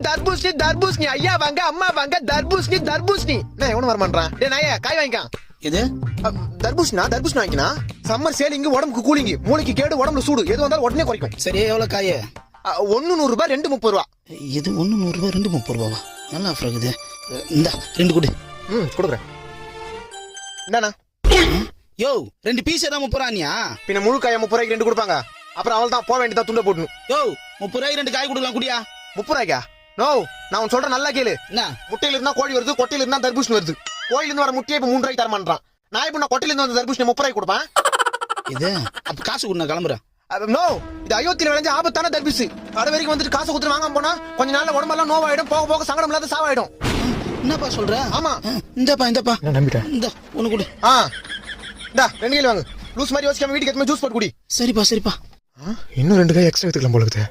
தர்பூசணி தர்பூசணி ஐயா வாங்க அம்மா வாங்க தர்பூசணி தர்பூசணி நான் எவனும் வர மாட்டான் டேய் நாயே காய் வாங்கிக்கான் இது தர்பூசணி வாங்கினா சம்மர் சேலிங் உடம்புக்கு கூலிங் மூளைக்கு கேடு உடம்புல சூடு எது வந்தாலும் உடனே குறைக்கும் சரி எவ்வளவு காய? 1 100 ரூபாய் 2 30 ரூபா. இது 1 100 ரூபாய் 2 30 ரூபாவா? நல்லா ஆஃபர் இருக்குது. இந்த 2 கொடு. கொடுக்குறேன். என்னண்ணா யோ 2 பீஸ் தான் 30 ரூபாயா? பின்ன முழு காய 30 ரூபாய்க்கு 2 கொடுப்பாங்க. அப்புறம் அவள் தான் போக வேண்டியதா துண்ட போடணும். யோ 30 ரூபாய்க்கு 2 காய் கொடுக்கலாம் குடியா? 30 ரூபாய்க்கா? நோ நான் உன் சொல்ற நல்லா கேளு. என்ன முட்டையில இருந்தா கோழி வருது, கொட்டையில இருந்தா தர்பூசணி வருது. கோயில இருந்து வர முட்டையை இப்ப 3 ரூபாய்க்கு தர மாட்டான். நான் இப்ப கொட்டையில இருந்து வந்த தர்பூசணி 30 ரூபாய்க்கு கொடுப்பேன். இது அப்ப காசு கொடு, நான் கிளம்புறேன். நோ இது அயோத்தியில விளைஞ்ச ஆபத்தான தர்பூசணி. கடை வரைக்கும் வந்துட்டு காசு கொடுத்து வாங்காம போனா கொஞ்ச நாள்ல உடம்பெல்லாம் நோவாயிடும், போக போக சங்கடம் இல்லாத சாவாயிடும். என்னப்பா சொல்ற? ஆமா இந்தப்பா நான் நம்பிட்டேன். இந்த ஒண்ணு கொடு. இந்தா 2 கிலோ வாங்கு. லூஸ் மாதிரி யோசிக்காம வீட்டுக்கு எடுத்து ஜூஸ் போட்டு குடி. சரிப்பா. இன்னும் 2 காய் எக்ஸ்ட்ரா எடுத்துக்கலாம் போல இருக்குது.